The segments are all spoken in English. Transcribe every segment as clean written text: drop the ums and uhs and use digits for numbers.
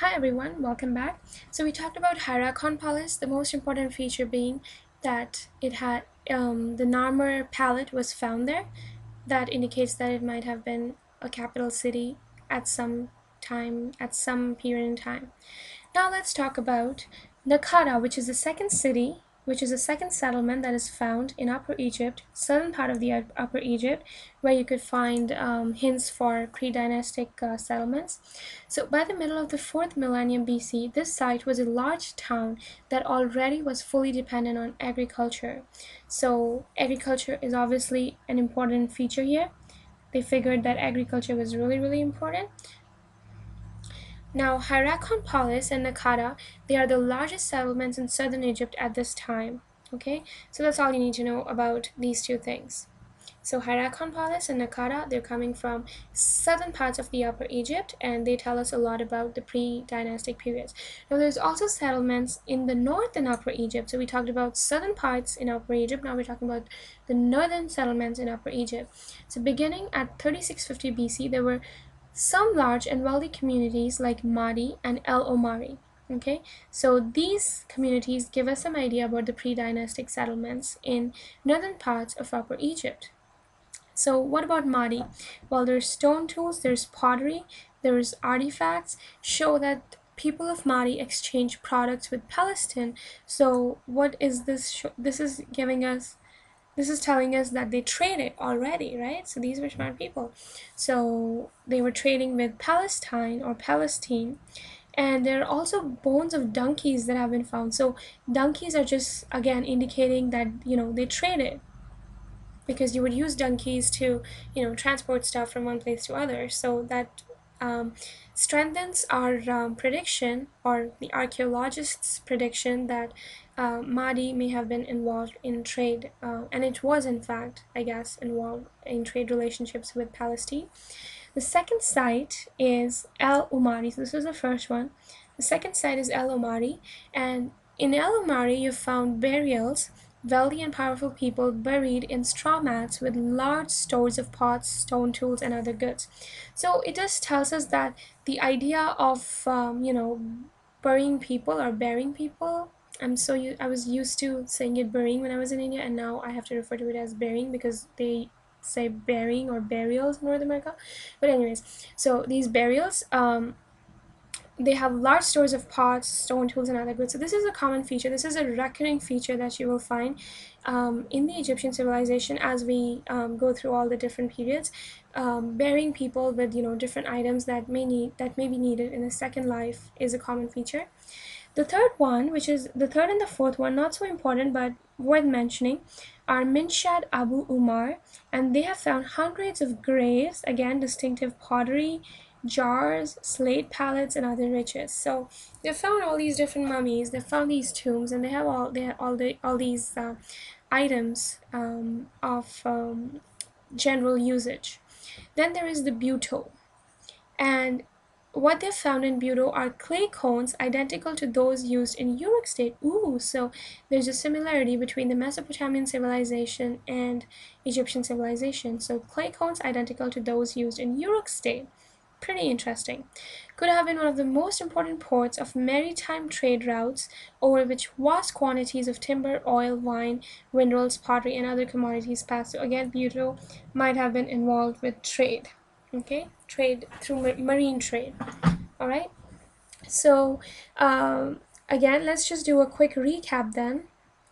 Hi everyone, welcome back. So we talked about Hierakonpolis, the most important feature being that it had the Narmer palette was found there. That indicates that it might have been a capital city at some time, at some period in time. Now let's talk about Nakada, which is the second city, which is the second settlement that is found in Upper Egypt, southern part of the Upper Egypt, where you could find hints for pre-dynastic settlements. So by the middle of the 4th millennium BC, this site was a large town that already was fully dependent on agriculture. So agriculture is obviously an important feature here. They figured that agriculture was really important. Now, Hierakonpolis and Nakada, they are the largest settlements in southern Egypt at this time. Okay, so that's all you need to know about these two things. So Hierakonpolis and Nakada, they're coming from southern parts of the Upper Egypt, and they tell us a lot about the pre-dynastic periods. Now, there's also settlements in the north and Upper Egypt. So we talked about southern parts in Upper Egypt. Now we're talking about the northern settlements in Upper Egypt. So beginning at 3650 BC, there were some large and wealthy communities like Madi and El Omari. Okay, so these communities give us some idea about the pre-dynastic settlements in northern parts of Upper Egypt. So what about Madi? Well, there's stone tools, there's pottery, there's artifacts show that people of Madi exchange products with Palestine. So what is this? This is giving us, this is telling us that they traded already, right? So these were smart people. So they were trading with Palestine or Palestine. And there are also bones of donkeys that have been found. So donkeys are just again indicating that they traded, because you would use donkeys to transport stuff from one place to other. So that um, strengthens our prediction, or the archaeologists' prediction, that Mahdi may have been involved in trade, and it was in fact, I guess, involved in trade relationships with Palestine. The second site is El Umari. So this is the first one. The second site is El Umari, and in El Umari you found burials, wealthy and powerful people buried in straw mats with large stores of pots, stone tools, and other goods. So it just tells us that the idea of burying people or burying people. I was used to saying it burying when I was in India, and now I have to refer to it as burying because they say burying or burials in North America. But anyways, so these burials, they have large stores of pots, stone tools, and other goods. So this is a common feature. This is a recurring feature that you will find in the Egyptian civilization as we go through all the different periods, burying people with different items that may be needed in a second life is a common feature. The third one, which is the third and the fourth one, not so important but worth mentioning, are Minshat Abu Umar, and they have found hundreds of graves, again distinctive pottery, jars, slate palettes, and other riches. So they found all these different mummies, they found these tombs, and they have all these items of general usage. Then there is the Buto, and what they found in Buto are clay cones identical to those used in Uruk state. Ooh, so there's a similarity between the Mesopotamian civilization and Egyptian civilization. So clay cones identical to those used in Uruk state. Pretty interesting. Could have been one of the most important ports of maritime trade routes, over which vast quantities of timber, oil, wine, minerals, pottery, and other commodities passed. So again, Buto might have been involved with trade. Okay, trade through marine trade. All right. So again, let's just do a quick recap then.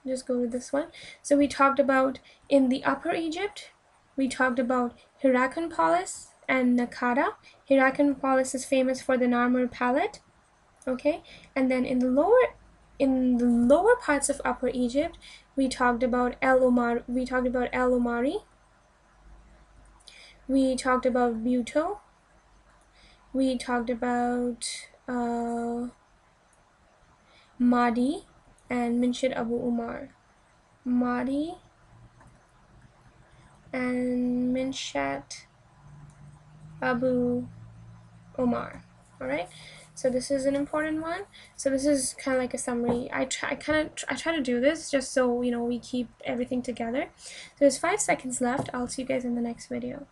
Just go to this one. So we talked about in the Upper Egypt, we talked about Hierakonpolis and Nakada. Hierakonpolis is famous for the Narmer palette. Okay, and then in the lower parts of Upper Egypt, we talked about El Omar. We talked about El Omari. We talked about Buto. We talked about Mahdi and Minshat Abu Umar. Mahdi and Minshat Abu Umar. All right. So this is an important one. So this is kind of like a summary. I try to do this just so we keep everything together. So there's 5 seconds left. I'll see you guys in the next video.